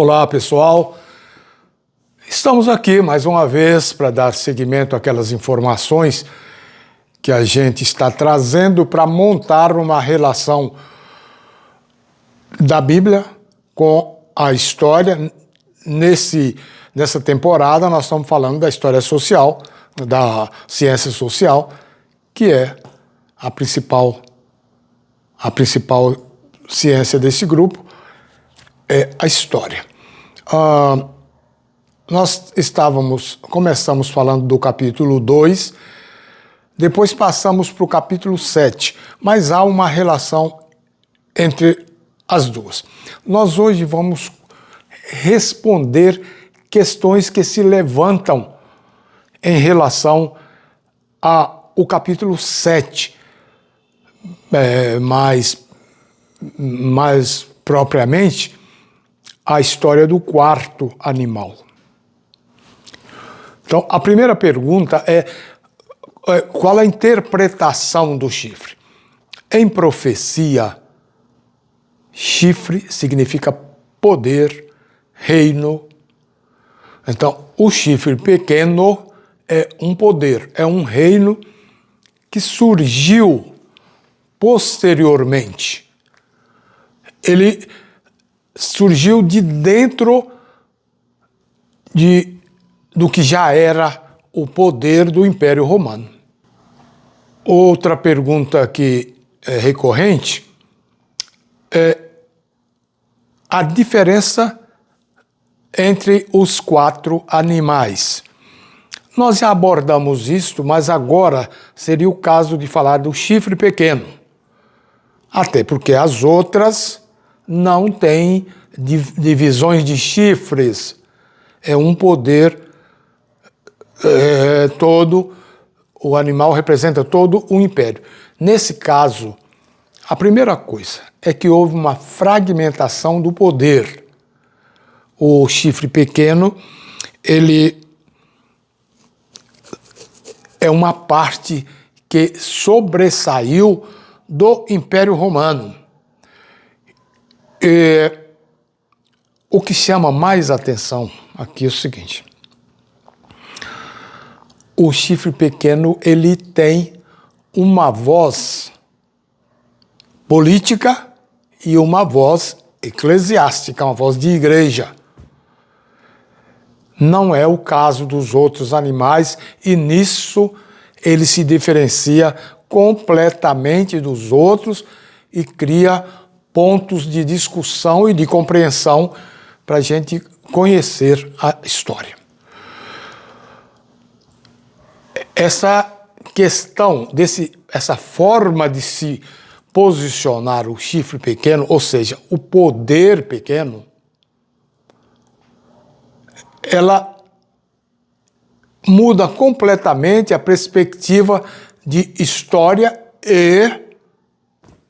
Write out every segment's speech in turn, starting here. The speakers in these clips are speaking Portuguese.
Olá, pessoal. Estamos aqui mais uma vez para dar seguimento àquelas informações que a gente está trazendo para montar uma relação da Bíblia com a história. Nessa temporada nós estamos falando da história social, da ciência social, que é a principal ciência desse grupo, é a história. Nós começamos falando do capítulo 2, depois passamos para o capítulo 7, mas há uma relação entre as duas. Nós hoje vamos responder questões que se levantam em relação ao capítulo 7, mais propriamente, a história do quarto animal. Então, a primeira pergunta é qual a interpretação do chifre? Em profecia, chifre significa poder, reino. Então, o chifre pequeno é um poder, é um reino que surgiu posteriormente. Ele surgiu de dentro do que já era o poder do Império Romano. Outra pergunta que é recorrente é a diferença entre os quatro animais. Nós já abordamos isso, mas agora seria o caso de falar do chifre pequeno. Até porque as outras não têm divisões de chifres. É um poder todo, o animal representa todo o império. Nesse caso, a primeira coisa é que houve uma fragmentação do poder. O chifre pequeno, ele é uma parte que sobressaiu do Império Romano. O que chama mais atenção aqui é o seguinte: o chifre pequeno, ele tem uma voz política e uma voz eclesiástica, uma voz de igreja. Não é o caso dos outros animais, e nisso ele se diferencia completamente dos outros e cria pontos de discussão e de compreensão para a gente conhecer a história. Essa questão, essa forma de se posicionar o chifre pequeno, ou seja, o poder pequeno, ela muda completamente a perspectiva de história e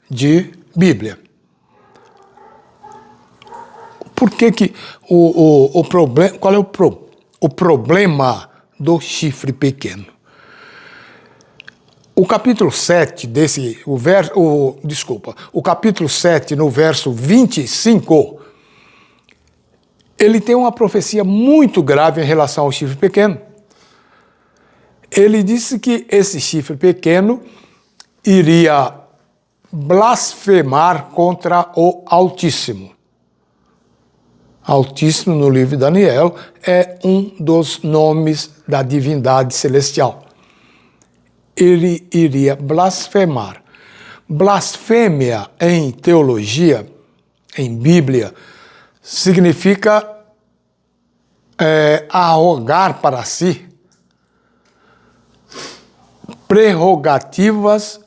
de Bíblia. Por que o problema? Qual é o problema do chifre pequeno? O capítulo 7 o capítulo 7, no verso 25, ele tem uma profecia muito grave em relação ao chifre pequeno. Ele disse que esse chifre pequeno iria blasfemar contra o Altíssimo. Altíssimo, no livro de Daniel, é um dos nomes da divindade celestial. Ele iria blasfemar. Blasfêmia em teologia, em Bíblia, significa arrogar para si prerrogativas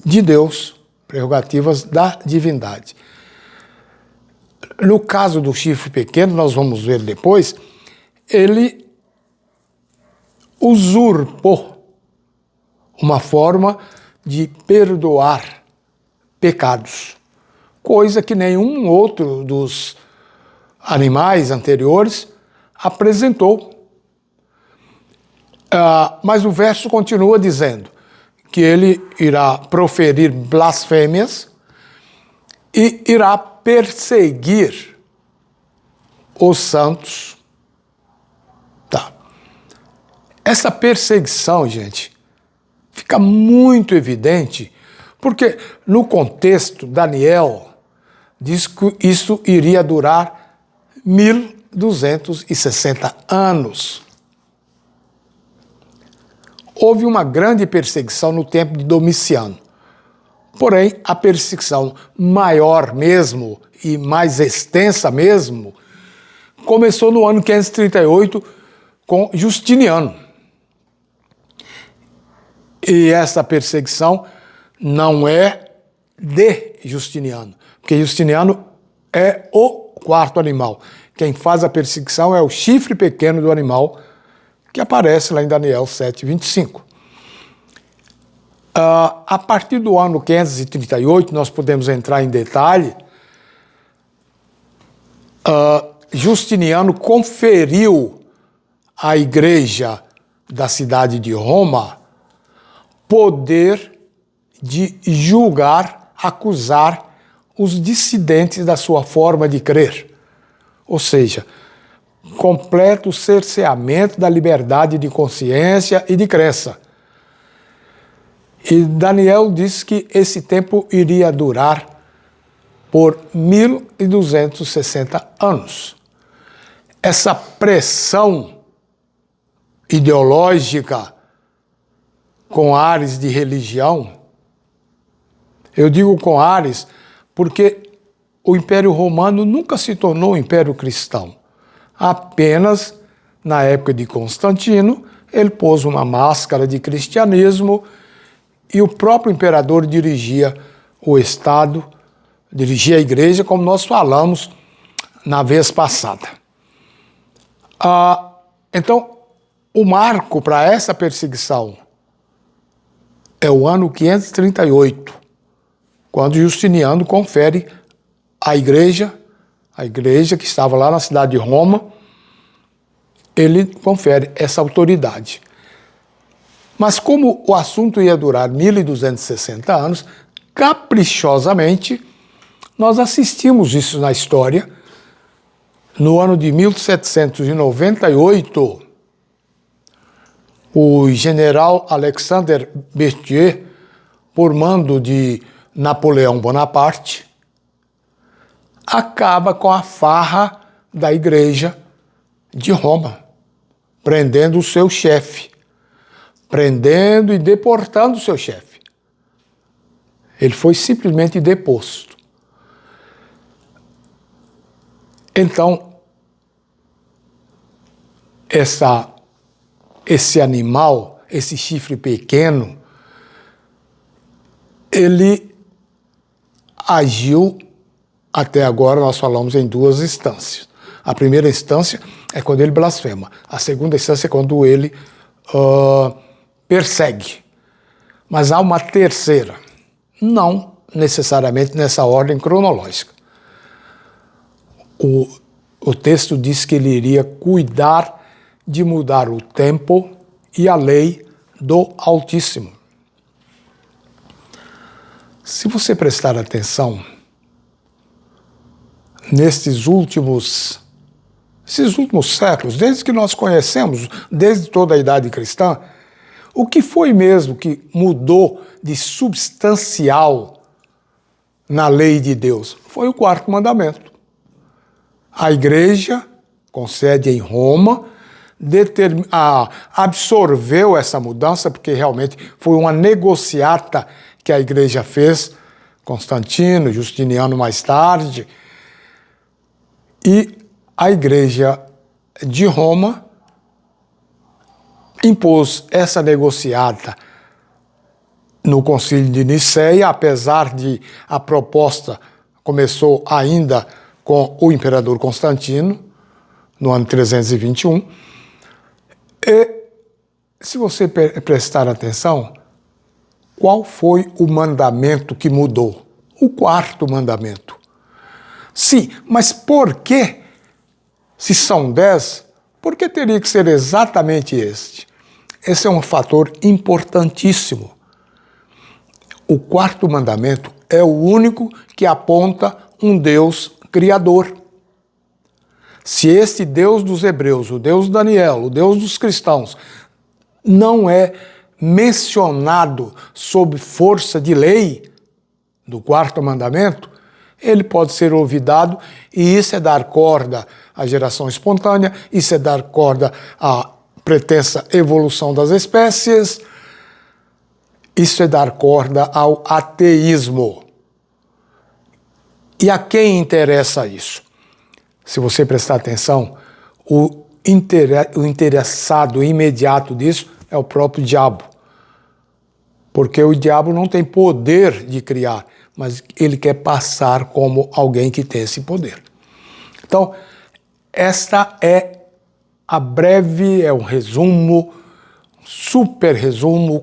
de Deus, prerrogativas da divindade. No caso do chifre pequeno, nós vamos ver depois, ele usurpou uma forma de perdoar pecados, coisa que nenhum outro dos animais anteriores apresentou. Mas o verso continua dizendo que ele irá proferir blasfêmias e irá perseguir os santos. Tá. Essa perseguição, gente, fica muito evidente, porque no contexto, Daniel diz que isso iria durar 1260 anos. Houve uma grande perseguição no tempo de Domiciano. Porém, a perseguição maior mesmo e mais extensa mesmo começou no ano 538 com Justiniano. E essa perseguição não é de Justiniano, porque Justiniano é o quarto animal. Quem faz a perseguição é o chifre pequeno do animal, que aparece lá em Daniel 7:25. A partir do ano 538, nós podemos entrar em detalhe, Justiniano conferiu à igreja da cidade de Roma poder de julgar, acusar os dissidentes da sua forma de crer. Ou seja, completo cerceamento da liberdade de consciência e de crença. E Daniel diz que esse tempo iria durar por 1260 anos. Essa pressão ideológica com ares de religião, eu digo com ares porque o Império Romano nunca se tornou um império cristão. Apenas na época de Constantino, ele pôs uma máscara de cristianismo e o próprio imperador dirigia o Estado, dirigia a igreja, como nós falamos na vez passada. Então, o marco para essa perseguição é o ano 538, quando Justiniano confere à igreja que estava lá na cidade de Roma, ele confere essa autoridade. Mas como o assunto ia durar 1260 anos, caprichosamente, nós assistimos isso na história. No ano de 1798, o general Alexandre Berthier, por mando de Napoleão Bonaparte, acaba com a farra da igreja de Roma, prendendo o seu chefe, prendendo e deportando o seu chefe. Ele foi simplesmente deposto. Então, esse animal, esse chifre pequeno, ele agiu, até agora nós falamos em duas instâncias. A primeira instância é quando ele blasfema. A segunda instância é quando ele persegue. Mas há uma terceira, não necessariamente nessa ordem cronológica. O texto diz que ele iria cuidar de mudar o tempo e a lei do Altíssimo. Se você prestar atenção, nesses últimos séculos, desde que nós conhecemos, desde toda a idade cristã, o que foi mesmo que mudou de substancial na lei de Deus? Foi o quarto mandamento. A igreja, com sede em Roma, absorveu essa mudança, porque realmente foi uma negociata que a igreja fez, Constantino, Justiniano mais tarde, e a igreja de Roma impôs essa negociata no Concílio de Nicéia, apesar de a proposta começou ainda com o imperador Constantino, no ano 321. E, se você prestar atenção, qual foi o mandamento que mudou? O quarto mandamento. Sim, mas por que, se são 10, por que teria que ser exatamente este? Esse é um fator importantíssimo. O quarto mandamento é o único que aponta um Deus criador. Se este Deus dos hebreus, o Deus de Daniel, o Deus dos cristãos, não é mencionado sob força de lei do quarto mandamento, ele pode ser olvidado, e isso é dar corda à geração espontânea, isso é dar corda à pretensa evolução das espécies, isso é dar corda ao ateísmo. E a quem interessa isso? Se você prestar atenção, o interessado imediato disso é o próprio diabo. Porque o diabo não tem poder de criar, mas ele quer passar como alguém que tem esse poder. Então, esta é um resumo, super resumo,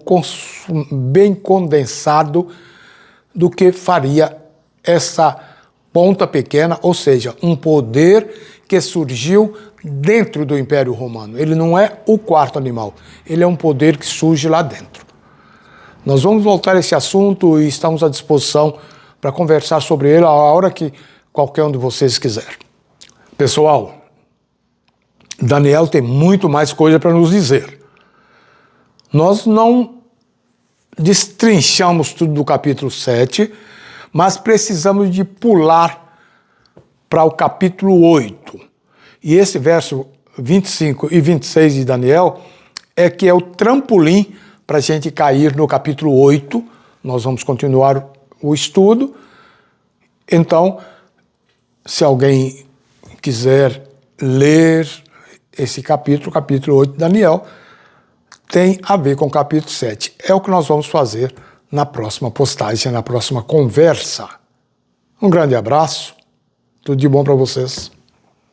bem condensado do que faria essa ponta pequena, ou seja, um poder que surgiu dentro do Império Romano. Ele não é o quarto animal, ele é um poder que surge lá dentro. Nós vamos voltar a esse assunto e estamos à disposição para conversar sobre ele a hora que qualquer um de vocês quiser. Pessoal, Daniel tem muito mais coisa para nos dizer. Nós não destrinchamos tudo do capítulo 7, mas precisamos de pular para o capítulo 8. E esse verso 25 e 26 de Daniel é o trampolim para a gente cair no capítulo 8. Nós vamos continuar o estudo. Então, se alguém quiser ler esse capítulo 8 de Daniel, tem a ver com o capítulo 7. É o que nós vamos fazer na próxima postagem, na próxima conversa. Um grande abraço, tudo de bom para vocês.